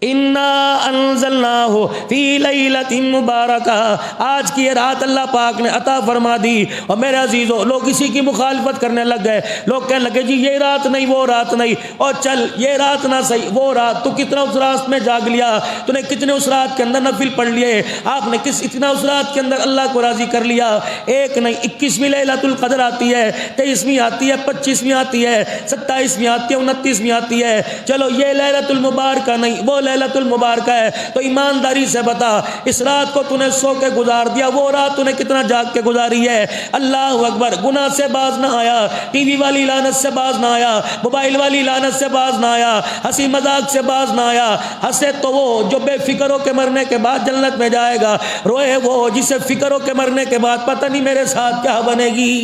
انا انزلناہ فی لیلۃ مبارکہ، آج کی یہ رات اللہ پاک نے عطا فرما دی۔ اور میرے عزیزو، لوگ اسی کی مخالفت کرنے لگ گئے، لوگ کہنے لگے جی یہ رات نہیں وہ رات نہیں، اور چل یہ رات نہ صحیح وہ رات، تو کتنا اس رات میں جاگ لیا، تو نے کتنے اس رات کے اندر نفل پڑھ لیے، آپ نے اتنا اس رات کے اندر اللہ کو راضی کر لیا۔ ایک نہیں 21ویں لیلۃ القدر آتی ہے، 23ویں آتی ہے، 25ویں آتی ہے، 27ویں آتی ہے، 29ویں آتی ہے، چلو یہ لیلۃ المبارکہ نہیں وہ لیلۃ المبارکہ ہے، تو ایمانداری سے بتا اس رات کو تو نے سو کے گزار دیا، وہ رات تو نے کتنا جاگ کے گزاری ہے؟ اللہ اکبر، گناہ سے باز نہ آیا، ٹی وی والی لعنت سے باز نہ آیا، موبائل والی لعنت سے باز نہ آیا، ہنسی مذاق سے باز نہ آیا۔ ہنسے تو وہ جو بے فکر ہو کے مرنے کے بعد جنت میں جائے گا، روئے وہ جسے فکر ہو کے مرنے کے بعد پتہ نہیں میرے ساتھ کیا بنے گی۔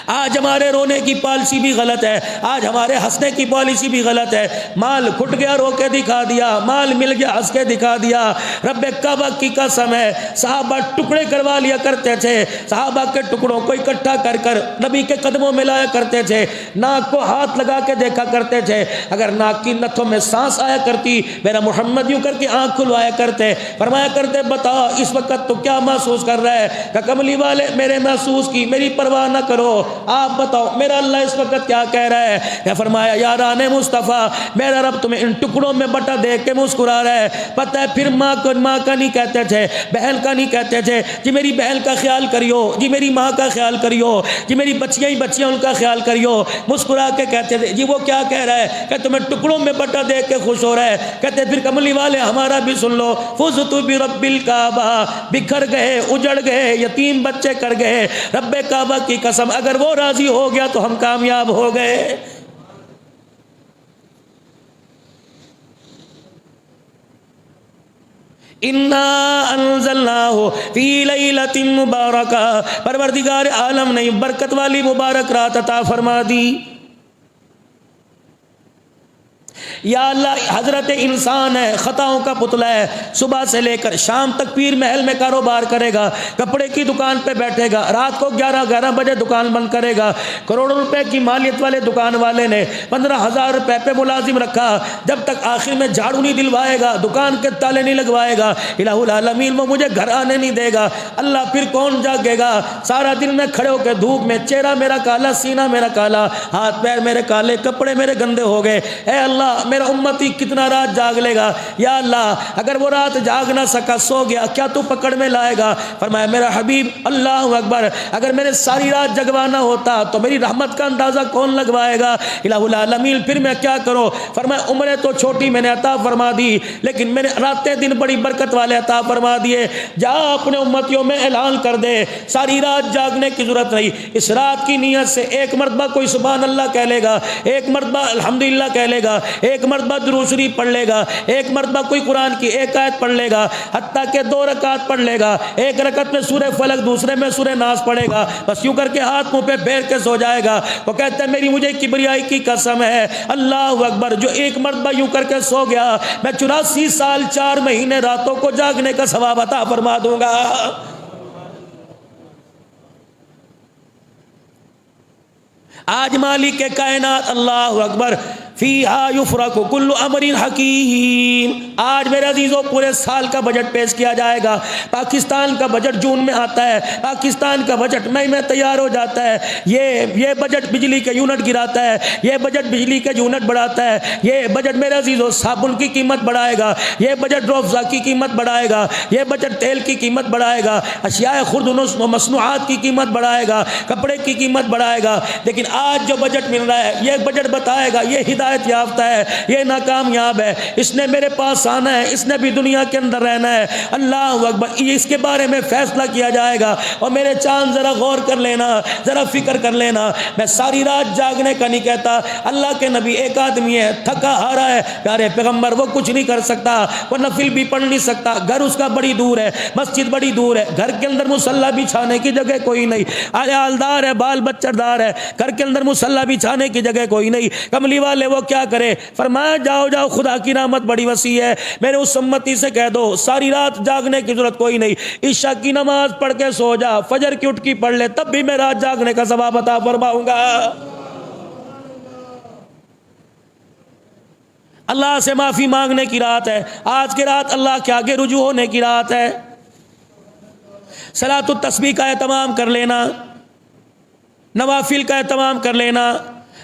آج ہمارے رونے کی پالیسی بھی غلط ہے، آج ہمارے ہنسنے کی پالیسی بھی غلط ہے۔ مال کھٹ گیا رو کے دکھا دیا، مال مل گیا ہنس کے دکھا دیا۔ رب کعبہ کی قسم ہے، صحابہ ٹکڑے کروا لیا کرتے تھے، صحابہ کے ٹکڑوں کو اکٹھا کر کر نبی کے قدموں میں لایا کرتے تھے، ناک کو ہاتھ لگا کے دیکھا کرتے تھے، اگر ناک کی نتھوں میں سانس آیا کرتی میرا محمد یوں کر کے آنکھ کھلوایا کرتے، فرمایا کرتے بتا اس وقت تو کیا محسوس کر رہا ہے؟ کہ کملی والے میرے محسوس کی میری پرواہ نہ کرو، آپ بتاؤ میرا اللہ اس وقت کیا کہہ رہا ہے؟ کہ فرمایا یاران مصطفیٰ میرا رب تمہیں ان ٹکڑوں میں بٹا دیکھ کے مسکرا رہا ہے۔ پتہ ہے پھر ماں کا نہیں کہتے تھے، بہن کا نہیں کہتے تھے جی میری بہن کا خیال کریو، جی میری ماں کا خیال کریو، جی میری بچیاں ہی بچیاں ان کا خیال کریو، مسکرا کے کہتے تھے جی وہ کیا کہہ رہا ہے؟ کہ تمہیں ٹکڑوں میں بٹا دیکھ کے خوش ہو رہا ہے۔ کہتے پھر کملی والے ہمارا بھی سن لو، فزت برب الکعبہ، بکھر گئے اجڑ گئے یتیم بچے کر گئے، رب کعبہ کی قسم اگر وہ راضی ہو گیا تو ہم کامیاب ہو گئے۔ انا انزلناہ فی لیلۃ مبارکہ، پروردگار عالم نے برکت والی مبارک رات عطا فرما دی۔ یا اللہ حضرت انسان ہے، خطاؤں کا پتلا ہے، صبح سے لے کر شام تک پیر محل میں کاروبار کرے گا، کپڑے کی دکان پہ بیٹھے گا، رات کو 11 بجے دکان بند کرے گا، کروڑوں روپے کی مالیت والے دکان والے نے 15,000 روپے پہ ملازم رکھا، جب تک آخر میں جھاڑو نہیں دلوائے گا، دکان کے تالے نہیں لگوائے گا، الہ العالمین وہ مجھے گھر آنے نہیں دے گا، اللہ پھر کون جاگے گا؟ سارا دن میں کھڑے ہو کے دھوپ میں چہرہ میرا کالا، سینہ میرا کالا، ہاتھ پیر میرے کالے، کپڑے میرے گندے ہو گئے، اے اللہ میرا امتی کتنا رات جاگ لے گا؟ یا اللہ اگر وہ رات جاگ نہ سکا، سو گیا، کیا تو پکڑ میں لائے گا؟ فرمایا میرا حبیب اللہ اکبر، اگر میرے ساری رات جگوانا ہوتا تو میری رحمت کا اندازہ کون لگوائے گا؟ الہ العالمین پھر میں کیا کروں؟ فرمایا عمریں تو چھوٹی میں نے عطا فرما دی، لیکن میں نے راتیں دن بڑی برکت والے عطا فرما دیے، جا اپنے امتیوں میں اعلان کر دے ساری رات جاگنے کی ضرورت نہیں، اس رات کی نیت سے ایک مرتبہ کوئی سبحان اللہ کہہ لے گا، ایک مرتبہ الحمدللہ کہہ لے گا، ایک مرتبہ درود شریف پڑھ لے گا، ایک مرتبہ کوئی قرآن کی ایک آیت پڑھ لے گا، حتیٰ کہ 2 رکعت پڑھ لے گا، ایک رکعت میں سورہ فلق دوسرے میں سورہ ناس پڑھے گا، بس یوں کر کے ہاتھ منہ پہ پھیر کے سو جائے گا، وہ کہتا ہے میری مجھے کبریائی کی قسم ہے اللہ اکبر، جو ایک مرتبہ یوں کر کے سو گیا میں 84 سال 4 مہینے راتوں کو جاگنے کا ثواب عطا فرما دوں گا۔ آج مالک کائنات اللہ اکبر فیہا یفرق کل امر حکیم، آج میرے عزیزوں پورے سال کا بجٹ پیش کیا جائے گا، پاکستان کا بجٹ جون میں آتا ہے، پاکستان کا بجٹ مئی میں تیار ہو جاتا ہے، یہ بجٹ بجلی کے یونٹ گراتا ہے، یہ بجٹ بجلی کے یونٹ بڑھاتا ہے، یہ بجٹ میرے عزیزوں صابن کی قیمت بڑھائے گا، یہ بجٹ روح افزا کی قیمت بڑھائے گا، یہ بجٹ تیل کی قیمت بڑھائے گا، اشیاء خرد و مصنوعات کی قیمت بڑھائے گا، کپڑے کی قیمت بڑھائے گا، لیکن آج جو بجٹ مل رہا ہے یہ بجٹ بتائے گا یہ ہدایت یافتہ ہے، یہ ناکامیاب ہے، اس نے میرے پاس آنا ہے، اس نے بھی دنیا کے اندر رہنا ہے، اللہ اکبر، اس کے بارے میں فیصلہ کیا جائے گا۔ اور میرے چاند ذرا غور کر لینا، ذرا فکر کر لینا، میں ساری رات جاگنے کا نہیں کہتا، اللہ کے نبی ایک آدمی ہے تھکا ہارا ہے، پیارے پیغمبر وہ کچھ نہیں کر سکتا، وہ نفل بھی پڑھ نہیں سکتا، گھر اس کا بڑی دور ہے، مسجد بڑی دور ہے، گھر کے اندر مصلی بچھانے کی جگہ کوئی نہیں، عیالدار ہے، بال بچہ دار ہے، گھر کے اندر مصلی بچھانے کی جگہ کوئی نہیں، کملی والے وہ کیا کرے؟ فرمایا جاؤ جاؤ خدا کی رحمت بڑی وسیع ہے، میرے اس امتی سے کہہ دو ساری رات جاگنے کی ضرورت کوئی نہیں، عشاء کی نماز پڑھ کے سو جا، فجر کی اٹھ کی پڑھ لے، تب بھی میں رات جاگنے کا ثواب عطا فرماؤں گا۔ اللہ سے معافی مانگنے کی رات ہے، آج کی رات اللہ کے آگے رجوع ہونے کی رات ہے۔ صلاۃ التسبیح کا اہتمام کر لینا، نوافل کا اہتمام کر لینا۔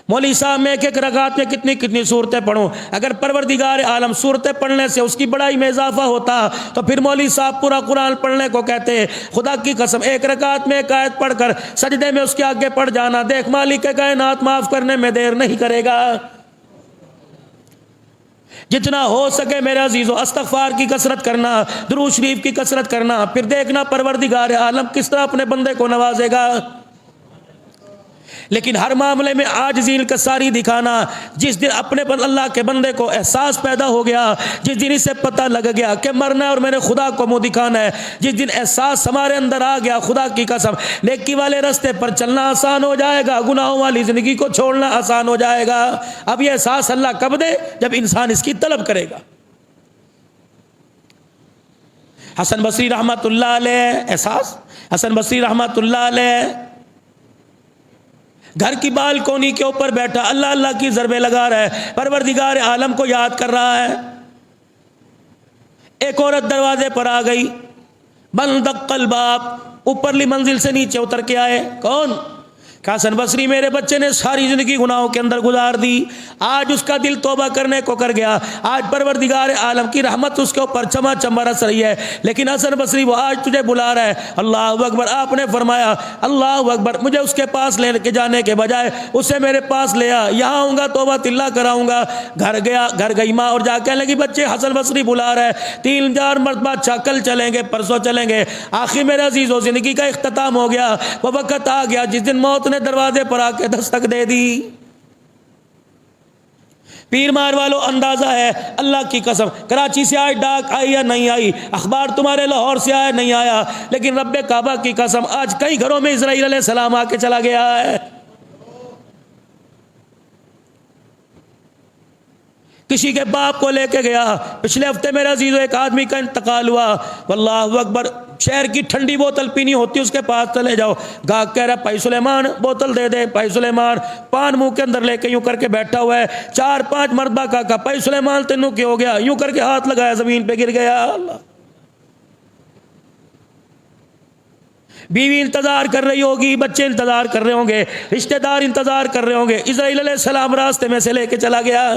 مولوی صاحب میں ایک ایک رکعت میں کتنی کتنی صورتیں پڑھوں، اگر پروردگار عالم صورتیں پڑھنے سے اس کی بڑائی میں اضافہ ہوتا تو پھر مولوی صاحب پورا قرآن پڑھنے کو کہتے۔ خدا کی قسم ایک رکعت میں ایک آیت پڑھ کر سجدے میں اس کے آگے پڑھ جانا، دیکھ مالک کائنات معاف کرنے میں دیر نہیں کرے گا۔ جتنا ہو سکے میرے عزیزو استغفار کی کثرت کرنا، درود شریف کی کثرت کرنا، پھر دیکھنا پروردگار عالم کس طرح اپنے بندے کو نوازے گا۔ لیکن ہر معاملے میں عاجزی انکساری دکھانا، جس دن اپنے اللہ کے بندے کو احساس پیدا ہو گیا، جس دن اسے پتہ لگ گیا کہ مرنا ہے اور میں نے خدا کو منہ دکھانا ہے، جس دن احساس ہمارے اندر آ گیا، خدا کی قسم نیکی والے راستے پر چلنا آسان ہو جائے گا، گناہوں والی زندگی کو چھوڑنا آسان ہو جائے گا۔ اب یہ احساس اللہ کب دے؟ جب انسان اس کی طلب کرے گا۔ حسن بصری رحمت اللہ علیہ احساس، حسن بصری رحمت اللہ علیہ گھر کی بالکونی کے اوپر بیٹھا اللہ اللہ کی ضربیں لگا رہا ہے، پروردگار عالم کو یاد کر رہا ہے۔ ایک عورت دروازے پر آ گئی، بند الباب، اوپرلی منزل سے نیچے اتر کے آئے۔ کون؟ حسن بصری میرے بچے نے ساری زندگی گناہوں کے اندر گزار دی، آج اس کا دل توبہ کرنے کو کر گیا، آج پروردگار عالم کی رحمت اس کے اوپر چما چم برس رہی ہے، لیکن حسن بصری وہ آج تجھے بلا رہا ہے۔ اللہ اکبر، آپ نے فرمایا اللہ اکبر، مجھے اس کے پاس لے کے جانے کے بجائے اسے میرے پاس لے آ، یہاں آؤں گا توبہ تلا کراؤں گا۔ گھر گئی ماں اور جا کہنے لگی بچے حسن بصری بلا رہا ہے، 3-4 مرتبہ اچھا کل چلیں گے پرسوں چلیں گے۔ آخر میرے عزیزو زندگی کا اختتام ہو گیا، وہ وقت آ گیا جس دن موت نے دروازے پر آ کے دستک دے دی۔ پیر مار والو اندازہ ہے اللہ کی قسم، کراچی سے آج ڈاک آئی یا نہیں آئی، اخبار تمہارے لاہور سے آیا نہیں آیا، لیکن رب کعبہ کی قسم آج کئی گھروں میں اسرائیل علیہ السلام آ کے چلا گیا ہے۔ کسی کے باپ کو لے کے گیا۔ پچھلے ہفتے میرے عزیزو ایک آدمی کا انتقال ہوا، واللہ اکبر، شہر کی ٹھنڈی بوتل پینی ہوتی اس کے پاس چلے جاؤ، گاہک کہہ رہا بھائی سلیمان بوتل دے دے، بھائی سلیمان پان منہ کے اندر لے کے یوں کر کے بیٹھا ہوا ہے، 4-5 مرتبہ کہا بھائی سلیمان تینوں کیا ہو گیا، یوں کر کے ہاتھ لگایا زمین پہ گر گیا۔ اللہ، بیوی انتظار کر رہی ہوگی، بچے انتظار کر رہے ہوں گے، رشتہ دار انتظار کر رہے ہوں گے، اسرائیل علیہ السلام راستے میں سے لے کے چلا گیا۔